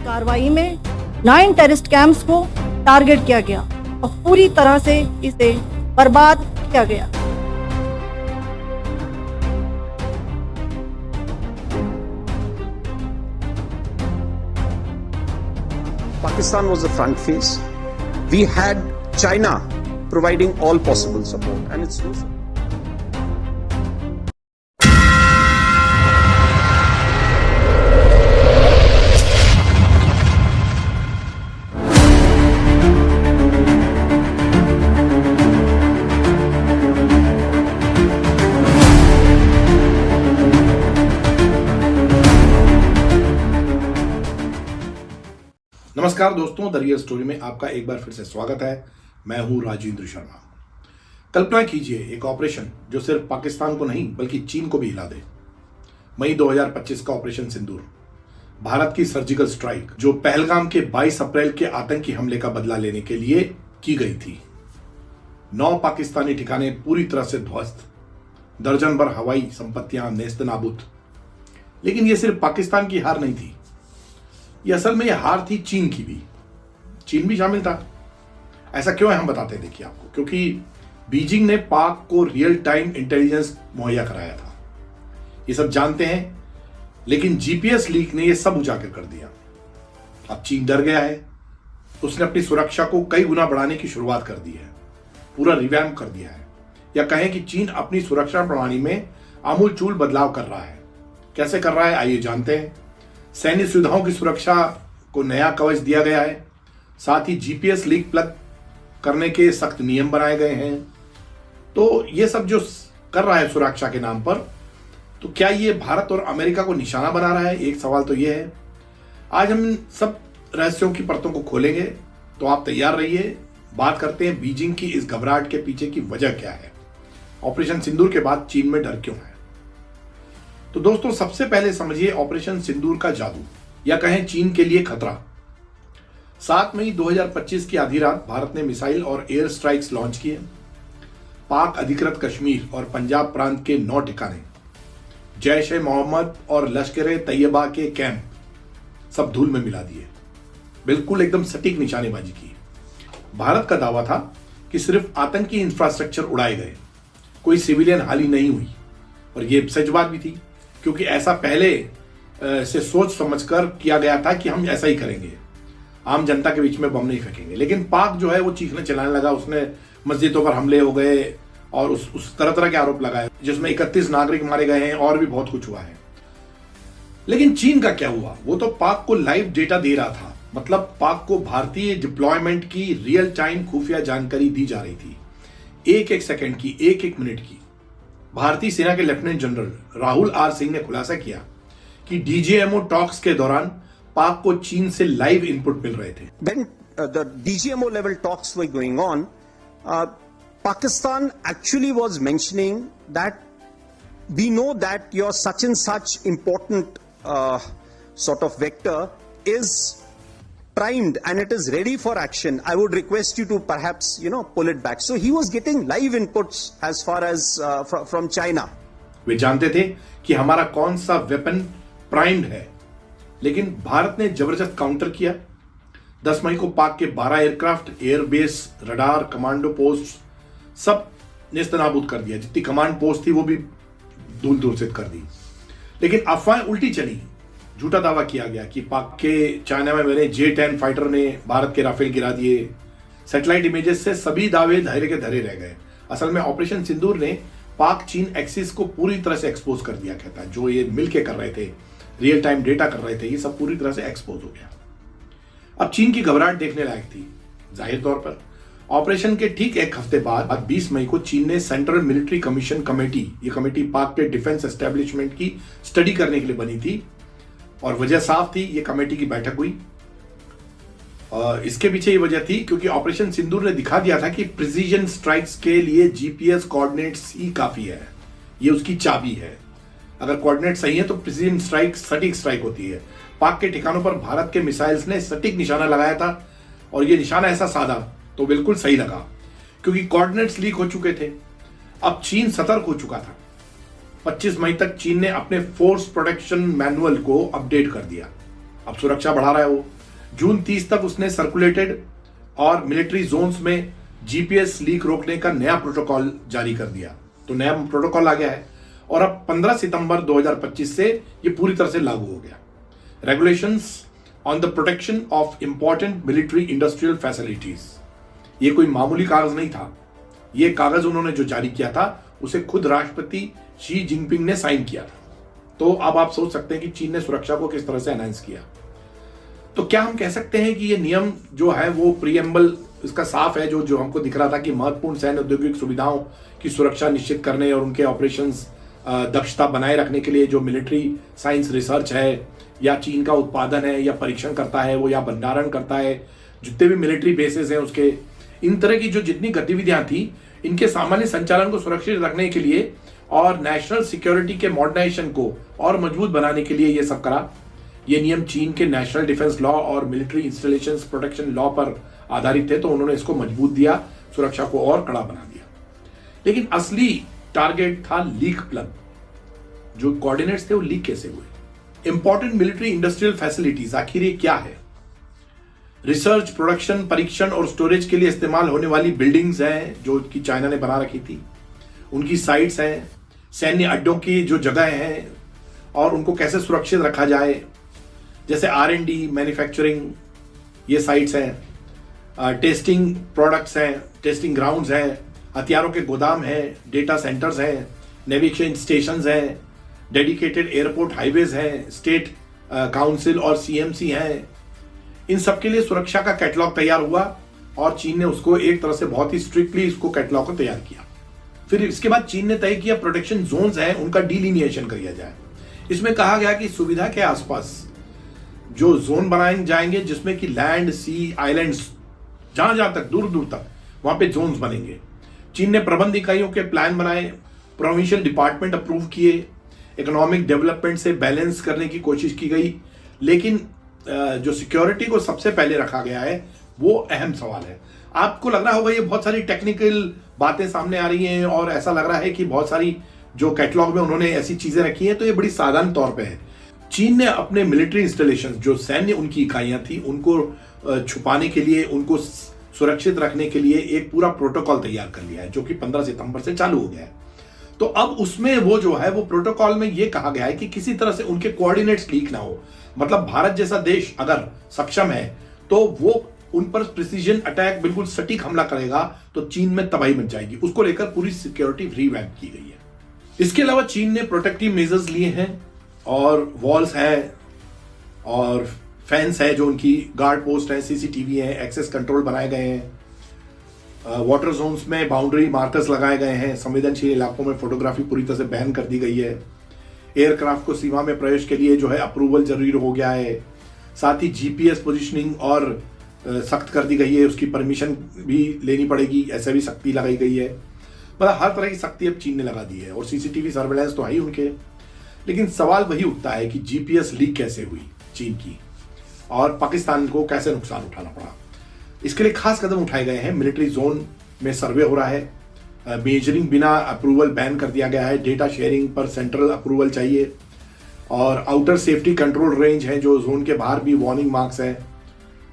कार्रवाई में 9 terrorist camps को टारगेट किया गया और पूरी तरह से इसे बर्बाद किया गया। Pakistan was the front face. We had China providing all possible support, and it's no support. नमस्कार दोस्तों, द रियल स्टोरी में आपका एक बार फिर से स्वागत है। मैं हूं राजेंद्र शर्मा। कल्पना कीजिए एक ऑपरेशन जो सिर्फ पाकिस्तान को नहीं बल्कि चीन को भी हिला दे। मई 2025 का ऑपरेशन सिंदूर, भारत की सर्जिकल स्ट्राइक जो पहलगाम के 22 अप्रैल के आतंकी हमले का बदला लेने के लिए की गई थी। 9 पाकिस्तानी ठिकाने पूरी तरह से ध्वस्त, दर्जन भर हवाई संपत्तियां नेस्तनाबूद। लेकिन यह सिर्फ पाकिस्तान की हार नहीं थी, ये असल में यह हार थी चीन की भी। चीन भी शामिल था। ऐसा क्यों है हम बताते हैं, देखिए आपको। क्योंकि बीजिंग ने पाक को रियल टाइम इंटेलिजेंस मुहैया कराया था, ये सब जानते हैं। लेकिन जीपीएस लीक ने यह सब उजागर कर दिया। अब चीन डर गया है, उसने अपनी सुरक्षा को कई गुना बढ़ाने की शुरुआत कर दी है, पूरा रिवैम्प कर दिया है। या कहें कि चीन अपनी सुरक्षा प्रणाली में आमूलचूल बदलाव कर रहा है। कैसे कर रहा है, आइए जानते हैं। सैन्य सुविधाओं की सुरक्षा को नया कवच दिया गया है, साथ ही जीपीएस लीक प्लग करने के सख्त नियम बनाए गए हैं। तो ये सब जो कर रहा है सुरक्षा के नाम पर, तो क्या ये भारत और अमेरिका को निशाना बना रहा है? एक सवाल तो ये है। आज हम सब रहस्यों की परतों को खोलेंगे, तो आप तैयार रहिए। बात करते हैं बीजिंग की इस घबराहट के पीछे की वजह क्या है। ऑपरेशन सिंदूर के बाद चीन में डर क्यों है? तो दोस्तों, सबसे पहले समझिए ऑपरेशन सिंदूर का जादू, या कहें चीन के लिए खतरा। 7 मई 2025 की आधी रात भारत ने मिसाइल और एयर स्ट्राइक्स लॉन्च किए। पाक अधिकृत कश्मीर और पंजाब प्रांत के 9 ठिकाने, जैश ए मोहम्मद और लश्कर तैयबा के कैंप सब धूल में मिला दिए। बिल्कुल एकदम सटीक निशानेबाजी की। भारत का दावा था कि सिर्फ आतंकी इंफ्रास्ट्रक्चर उड़ाए गए, कोई सिविलियन हानि नहीं हुई। और यह सच बात भी थी, क्योंकि ऐसा पहले से सोच समझकर किया गया था कि हम ऐसा ही करेंगे, आम जनता के बीच में बम नहीं फेंकेंगे। लेकिन पाक जो है वो चीखने चिल्लाने लगा। उसने मस्जिदों पर हमले हो गए और उस तरह तरह के आरोप लगाए, जिसमें 31 नागरिक मारे गए हैं और भी बहुत कुछ हुआ है। लेकिन चीन का क्या हुआ? वो तो पाक को लाइव डेटा दे रहा था। मतलब पाक को भारतीय डिप्लॉयमेंट की रियल टाइम खुफिया जानकारी दी जा रही थी, एक एक सेकेंड की, एक एक मिनट की। भारतीय सेना के lieutenant general Rahul R Singh ने खुलासा किया कि डीजीएमओ टॉक्स के दौरान पाक को चीन से लाइव इनपुट मिल रहे थे। When the DGMO level talks were going on, Pakistan actually was mentioning that we know that your such and such important sort of vector is primed and it is ready for action. I would request you to perhaps, pull it back. So he was getting live inputs as far as from China. वे जानते थे कि हमारा कौन सा weapon primed है, लेकिन भारत ने जबरदस्त काउंटर किया। 10 मई को पाक के 12 aircraft, airbase, radar, commando post सब नेस्तनाबूद कर दिया। जितनी कमांड पोस्ट थी वो भी धूल धूलसित कर दी। लेकिन अफवाहें उल्टी चली। झूठा दावा किया गया कि पाक के चाइना में बने J-10 फाइटर ने भारत के राफेल गिरा दिए। सैटेलाइट इमेजेस से सभी दावे धैर्य के धरे रह गए। असल में ऑपरेशन सिंदूर ने पाक चीन एक्सिस को पूरी तरह से एक्सपोज कर दिया। कहता है जो ये मिलके कर रहे थे, रियल टाइम डेटा कर रहे थे, ये सब पूरी तरह से एक्सपोज हो गया। अब चीन की घबराहट देखने लायक थी। जाहिर तौर पर ऑपरेशन के ठीक एक हफ्ते बाद 20 मई को चीन ने सेंट्रल मिलिट्री कमीशन कमेटी, ये कमेटी पाक के डिफेंस एस्टेब्लिशमेंट की स्टडी करने के लिए बनी थी। और वजह साफ थी, ये कमेटी की बैठक हुई। इसके पीछे ये वजह थी क्योंकि ऑपरेशन सिंदूर ने दिखा दिया था कि प्रिसीजन स्ट्राइक्स के लिए जीपीएस कोऑर्डिनेट्स ही काफी है, ये उसकी चाबी है। अगर कोऑर्डिनेट सही है तो प्रिसीजन स्ट्राइक सटीक स्ट्राइक होती है। पाक के ठिकानों पर भारत के मिसाइल्स ने सटीक निशाना लगाया था और ये निशाना ऐसा साधा तो बिल्कुल सही लगा क्योंकि कोऑर्डिनेट्स लीक हो चुके थे। अब चीन सतर्क हो चुका था। 25 मई तक चीन ने अपने फोर्स प्रोटेक्शन मैनुअल को अपडेट कर दिया। अब सुरक्षा बढ़ा रहा है वो। जून 30 तक उसने सर्कुलेटेड और मिलिट्री जोन्स में जीपीएस लीक रोकने का नया प्रोटोकॉल जारी कर दिया। तो नया प्रोटोकॉल आ गया है और अब 15 सितंबर 2025 से ये पूरी तरह से लागू हो गया। Regulations on the protection of important military industrial facilities. ये कोई मामूली कागज नहीं था। ये कागज उन्होंने जो जारी किया था उसे खुद राष्ट्रपति शी जिनपिंग ने साइन किया था। तो अब आप सोच सकते हैं कि चीन ने सुरक्षा को किस तरह से एनहांस किया। तो क्या हम कह सकते हैं कि ये नियम जो है वो प्रीएम्बल इसका साफ है, जो हमको दिख रहा था कि महत्वपूर्ण सैन्य औद्योगिक सुविधाओं की सुरक्षा निश्चित करने और उनके ऑपरेशंस दक्षता बनाए रखने के लिए जो मिलिट्री साइंस रिसर्च है या चीन का उत्पादन है या परीक्षण करता है वो या भंडारण करता है, जितने भी मिलिट्री बेसेस हैं उसके, इन तरह की जो जितनी गतिविधियां थी इनके सामान्य संचालन को सुरक्षित रखने के लिए और नेशनल सिक्योरिटी के मॉडर्नाइजेशन को और मजबूत बनाने के लिए ये सब करा। ये नियम चीन के नेशनल डिफेंस लॉ और मिलिट्री इंस्टॉलेशंस प्रोटेक्शन लॉ पर आधारित थे, तो उन्होंने इसको मजबूत दिया, सुरक्षा को और कड़ा बना दिया। लेकिन असली टारगेट था लीक प्लग। जो कोऑर्डिनेट्स थे वो लीक कैसे हुए? इंपॉर्टेंट मिलिट्री इंडस्ट्रियल फैसिलिटीज, आखिर ये क्या है? रिसर्च, प्रोडक्शन, परीक्षण और स्टोरेज के लिए इस्तेमाल होने वाली बिल्डिंग्स हैं जो कि चाइना ने बना रखी थी, उनकी साइट्स हैं, सैन्य अड्डों की जो जगह हैं और उनको कैसे सुरक्षित रखा जाए, जैसे R&D, मैन्युफैक्चरिंग, ये साइट्स हैं, टेस्टिंग प्रोडक्ट्स हैं, टेस्टिंग ग्राउंड्स हैं, हथियारों के गोदाम हैं, डेटा सेंटर्स हैं, नेविगेशन स्टेशंस हैं, डेडिकेटेड एयरपोर्ट हाईवेज हैं, स्टेट काउंसिल और CMC हैं। इन सब के लिए सुरक्षा का कैटलॉग तैयार हुआ और चीन ने उसको एक तरह से बहुत ही स्ट्रिक्टली इसको कैटलॉग को तैयार किया। फिर इसके बाद चीन ने तय किया प्रोटेक्शन जोन्स हैं उनका डिलिनिएशन किया जाए। इसमें कहा गया कि सुविधा के आसपास जो जोन बनाए जाएंगे जिसमें कि लैंड, सी, आइलैंड्स, जहां जहां तक दूर दूर तक वहां पे जोन्स बनेंगे। चीन ने प्रबंध इकाइयों के प्लान बनाए, प्रोविंशियल डिपार्टमेंट अप्रूव किए, इकोनॉमिक डेवलपमेंट से बैलेंस करने की कोशिश की गई। लेकिन जो सिक्योरिटी को सबसे पहले रखा गया है वो अहम सवाल है। आपको लग रहा होगा ये बहुत सारी टेक्निकल बातें सामने आ रही हैं और ऐसा लग रहा है कि बहुत सारी जो कैटलॉग में उन्होंने ऐसी चीजें रखी हैं, तो ये बड़ी साधारण तौर पे है। चीन ने अपने मिलिट्री इंस्टॉलेशन, जो सैन्य उनकी इकाइयां थी, उनको छुपाने के लिए, उनको सुरक्षित रखने के लिए एक पूरा प्रोटोकॉल तैयार कर लिया है जो कि 15 सितंबर से चालू हो गया है। तो अब उसमें वो जो है वो प्रोटोकॉल में ये कहा गया है कि किसी तरह से उनके कोऑर्डिनेट्स लीक ना हो। मतलब भारत जैसा देश अगर सक्षम है तो वो उन पर प्रिसीजन अटैक, बिल्कुल सटीक हमला करेगा तो चीन में तबाही मच जाएगी। उसको लेकर पूरी सिक्योरिटी रिवैम्प की गई है। इसके अलावा चीन ने प्रोटेक्टिव मेजर्स लिए हैं और वॉल्स है और फेंस है, जो उनकी गार्ड पोस्ट है, CCTV है, एक्सेस कंट्रोल बनाए गए हैं, वाटर जोन्स में बाउंड्री मार्कर्स लगाए गए हैं, संवेदनशील इलाकों में फोटोग्राफी पूरी तरह से बैन कर दी गई है, एयरक्राफ्ट को सीमा में प्रवेश के लिए जो है अप्रूवल जरूरी हो गया है, साथ ही GPS पोजिशनिंग और सख्त कर दी गई है, उसकी परमिशन भी लेनी पड़ेगी, ऐसे भी सख्ती लगाई गई है। मतलब हर तरह की सख्ती अब चीन ने लगा दी है और CCTV सर्वेलेंस तो है ही उनके। लेकिन सवाल वही उठता है कि GPS लीक कैसे हुई चीन की और पाकिस्तान को कैसे नुकसान उठाना पड़ा। इसके लिए खास कदम उठाए गए हैं। मिलिट्री जोन में सर्वे हो रहा है, मेजरिंग बिना अप्रूवल बैन कर दिया गया है, डेटा शेयरिंग पर सेंट्रल अप्रूवल चाहिए और आउटर सेफ्टी कंट्रोल रेंज है, जो जोन के बाहर भी वार्निंग मार्क्स है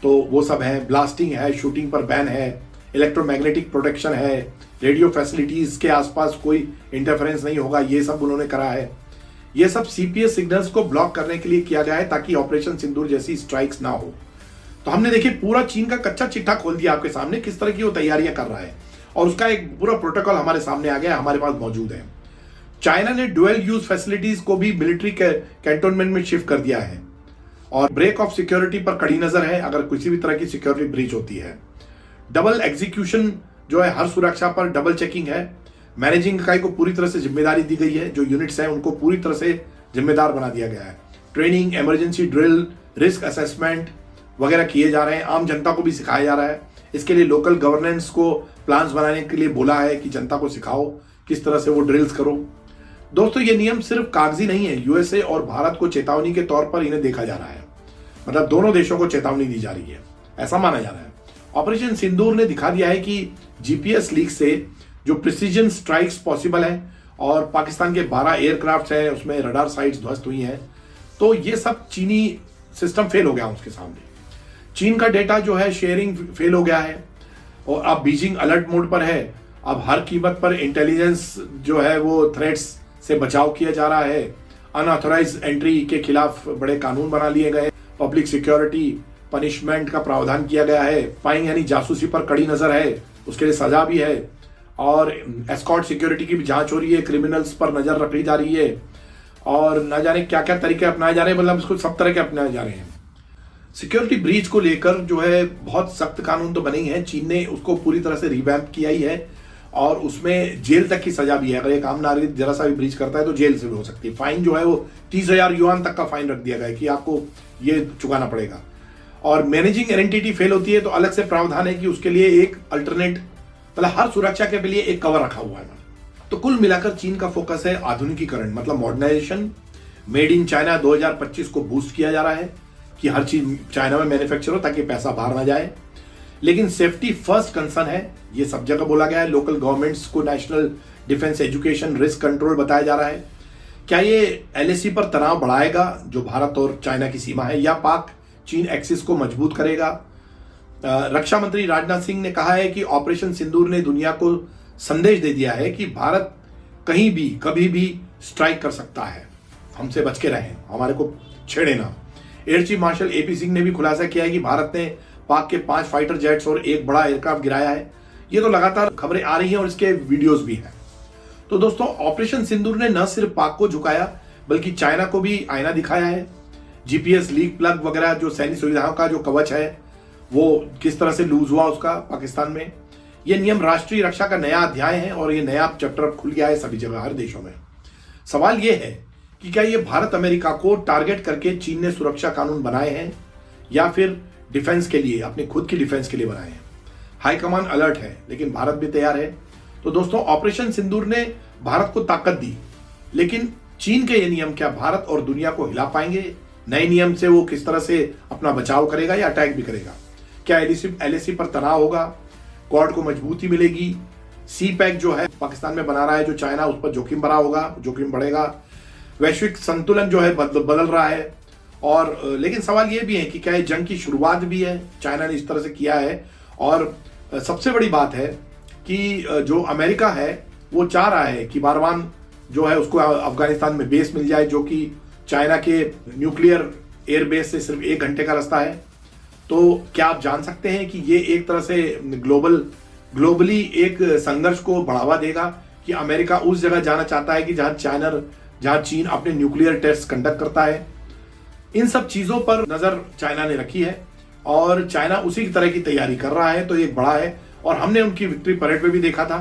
तो वो सब है, ब्लास्टिंग है, शूटिंग पर बैन है, इलेक्ट्रोमैग्नेटिक प्रोटेक्शन है, रेडियो फैसिलिटीज के आसपास कोई इंटरफेरेंस नहीं होगा, ये सब उन्होंने करा है। ये सब CPS सिग्नल्स को ब्लॉक करने के लिए किया गया है ताकि ऑपरेशन सिंदूर जैसी स्ट्राइक्स ना हो। तो हमने देखिए पूरा चीन का कच्चा चिट्ठा खोल दिया आपके सामने, किस तरह की वो तैयारियां कर रहा है और उसका एक पूरा प्रोटोकॉल हमारे सामने आ गया, हमारे पास मौजूद है। चाइना ने डुअल यूज फैसिलिटीज को भी मिलिट्री कैंटोनमेंट में शिफ्ट कर दिया है और ब्रेक ऑफ सिक्योरिटी पर कड़ी नजर है अगर किसी भी तरह की सिक्योरिटी ब्रीच होती है। डबल एग्जीक्यूशन जो है, हर सुरक्षा पर डबल चेकिंग है। मैनेजिंग इकाई को पूरी तरह से जिम्मेदारी दी गई है, जो यूनिट्स हैं उनको पूरी तरह से जिम्मेदार बना दिया गया है। Training, emergency drill, risk assessment वगैरह किए जा रहे हैं, आम जनता को भी सिखाया जा रहा है। इसके लिए लोकल गवर्नेंस को प्लान्स बनाने के लिए बोला है कि जनता को सिखाओ किस तरह से वो ड्रिल्स करो। दोस्तों ये नियम सिर्फ कागजी नहीं है, USA और भारत को चेतावनी के तौर पर इन्हें देखा जा रहा है। मतलब दोनों देशों को चेतावनी दी जा रही है, ऐसा माना जा रहा है। ऑपरेशन सिंदूर ने दिखा दिया है कि GPS लीक से जो प्रिसीजन स्ट्राइक्स पॉसिबल है और पाकिस्तान के 12 एयरक्राफ्ट हैं उसमें रडार साइट्स ध्वस्त हुई हैं। तो ये सब चीनी सिस्टम फेल हो गया उसके सामने। चीन का डेटा जो है शेयरिंग फेल हो गया है और अब बीजिंग अलर्ट मोड पर है। अब हर कीमत पर इंटेलिजेंस जो है वो थ्रेट्स से बचाव किया जा रहा है। अनऑथराइज एंट्री के खिलाफ बड़े कानून बना लिए गए। पब्लिक सिक्योरिटी पनिशमेंट का प्रावधान किया गया है। स्पाइंग यानी जासूसी पर कड़ी नजर है, उसके लिए सजा भी है। और एस्कॉर्ट सिक्योरिटी की भी जांच हो रही है, क्रिमिनल्स पर नजर रखी जा रही है और न जाने क्या क्या तरीके अपनाए जा रहे हैं, मतलब इसको सब तरह के अपनाए जा रहे हैं। सिक्योरिटी ब्रीच को लेकर जो है बहुत सख्त कानून तो बने ही हैं। चीन ने उसको पूरी तरह से रिवैम्प किया ही है और उसमें जेल तक की सजा भी है। अगर एक आम नागरिक जरा सा भी ब्रीच करता है तो जेल से भी हो सकती है। फाइन जो है वो 30,000 युआन तक का फाइन रख दिया गया है कि आपको ये चुकाना पड़ेगा। और मैनेजिंग एंटिटी फेल होती है तो अलग से प्रावधान है कि उसके लिए एक अल्टरनेट, मतलब हर सुरक्षा के लिए एक कवर रखा हुआ है। तो कुल मिलाकर चीन का फोकस है आधुनिकीकरण, मतलब मॉडर्नाइजेशन। मेड इन चाइना 2025 को बूस्ट किया जा रहा है कि हर चीज चाइना में मैन्युफैक्चर हो ताकि पैसा बाहर ना जाए। लेकिन सेफ्टी फर्स्ट कंसर्न है, ये सब जगह बोला गया है। लोकल गवर्नमेंट्स को national defence education risk control बताया जा रहा है। क्या ये LAC पर तनाव बढ़ाएगा जो भारत और चाइना की सीमा है, या पाक चीन एक्सिस को मजबूत करेगा? रक्षा मंत्री राजनाथ सिंह ने कहा है कि ऑपरेशन सिंदूर ने दुनिया को संदेश दे दिया है कि भारत कहीं भी कभी भी स्ट्राइक कर सकता है, हमसे बच के रहें, हमारे को छेड़े ना। Air chief marshal AP Singh ने भी खुलासा किया है कि भारत ने पाक के 5 फाइटर जेट्स और एक बड़ा एयरक्राफ्ट गिराया है। ये तो लगातार खबरें आ रही हैं और इसके वीडियोस भी हैं। तो दोस्तों, ऑपरेशन सिंदूर ने न सिर्फ पाक को झुकाया बल्कि चाइना को भी आईना दिखाया है। GPS लीक प्लग वगैरह जो सैन्य सुविधाओं का जो कवच है वो किस तरह से लूज हुआ उसका पाकिस्तान में। ये नियम राष्ट्रीय रक्षा का नया अध्याय है और ये नया चैप्टर खुल गया है सभी जगह, हर देशों में। सवाल ये है कि क्या ये भारत अमेरिका को टारगेट करके चीन ने सुरक्षा कानून बनाए हैं या फिर डिफेंस के लिए, अपने खुद की डिफेंस के लिए बनाए हैं? हाईकमान अलर्ट है लेकिन भारत भी तैयार है। तो दोस्तों, ऑपरेशन सिंदूर ने भारत को ताकत दी, लेकिन चीन के ये नियम क्या भारत और दुनिया को हिला पाएंगे? नए नियम से वो किस तरह से अपना बचाव करेगा या अटैक भी करेगा? क्या LAC पर तनाव होगा? क्वाड को मजबूती मिलेगी? CPEC जो है पाकिस्तान में बना रहा है जो चाइना, उस पर जोखिम बढ़ा होगा, जोखिम बढ़ेगा। वैश्विक संतुलन जो है बदल रहा है। और लेकिन सवाल ये भी है कि क्या ये जंग की शुरुआत भी है? चाइना ने इस तरह से किया है। और सबसे बड़ी बात है कि जो अमेरिका है वो चाह रहा है कि बारवान जो है उसको अफगानिस्तान में बेस मिल जाए, जो कि चाइना के न्यूक्लियर एयर बेस से सिर्फ 1 घंटे का रास्ता है। तो क्या आप जान सकते हैं कि ये एक तरह से ग्लोबली एक संघर्ष को बढ़ावा देगा कि अमेरिका उस जगह जाना चाहता है कि जहां चीन अपने न्यूक्लियर टेस्ट कंडक्ट करता है। इन सब चीजों पर नजर चाइना ने रखी है और चाइना उसी तरह की तैयारी कर रहा है। तो ये बड़ा है और हमने उनकी विक्ट्री परेड में भी देखा था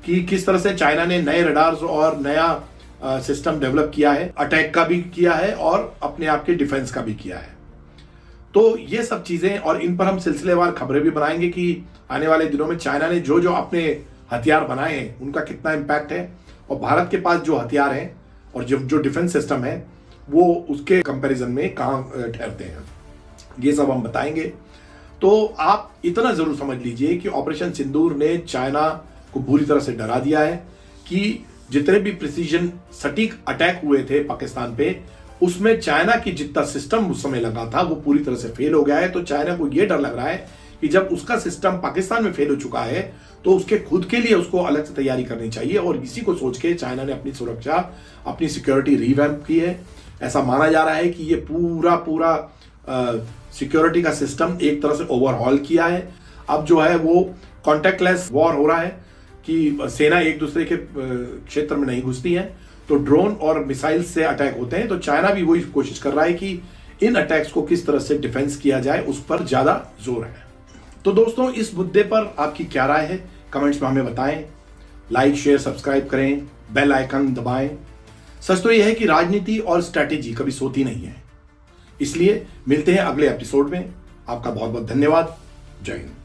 कि किस तरह से चाइना ने नए रडार्स और नया सिस्टम डेवलप किया है, अटैक का भी किया है और अपने आप के डिफेंस का भी किया है। तो ये सब चीजें, और इन पर हम सिलसिलेवार खबरें भी बनाएंगे कि आने वाले दिनों में चाइना ने जो जो अपने हथियार बनाए हैं उनका कितना इम्पैक्ट है और भारत के पास जो हथियार हैं और जो डिफेंस सिस्टम है वो उसके कंपैरिजन में कहां ठहरते हैं, ये सब हम बताएंगे। तो आप इतना जरूर समझ लीजिए कि ऑपरेशन सिंदूर ने चाइना को बुरी तरह से डरा दिया है कि जितने भी प्रिसीजन सटीक अटैक हुए थे पाकिस्तान पे, उसमें चाइना की जितना सिस्टम उस समय लगा था वो पूरी तरह से फेल हो गया है। तो चाइना को यह डर लग रहा है कि जब उसका सिस्टम पाकिस्तान में फेल हो चुका है तो उसके खुद के लिए उसको अलग से तैयारी करनी चाहिए। और इसी को सोच के चाइना ने अपनी सुरक्षा, अपनी सिक्योरिटी रिवैम्प की है। ऐसा माना जा रहा है कि ये पूरा सिक्योरिटी का सिस्टम एक तरह से ओवरहॉल किया है। अब जो है वो कॉन्टैक्टलेस वॉर हो रहा है कि सेना एक दूसरे के क्षेत्र में नहीं घुसती है, तो ड्रोन और मिसाइल से अटैक होते हैं। तो चाइना भी वही कोशिश कर रहा है कि इन अटैक्स को किस तरह से डिफेंस किया जाए, उस पर ज्यादा जोर है। तो दोस्तों, इस मुद्दे पर आपकी क्या राय है कमेंट्स में हमें बताएं। लाइक, शेयर, सब्सक्राइब करें, बेल आइकन दबाएं। सच तो यह है कि राजनीति और स्ट्रैटेजी कभी सोती नहीं है। इसलिए मिलते हैं अगले एपिसोड में। आपका बहुत बहुत धन्यवाद। जय हिंद।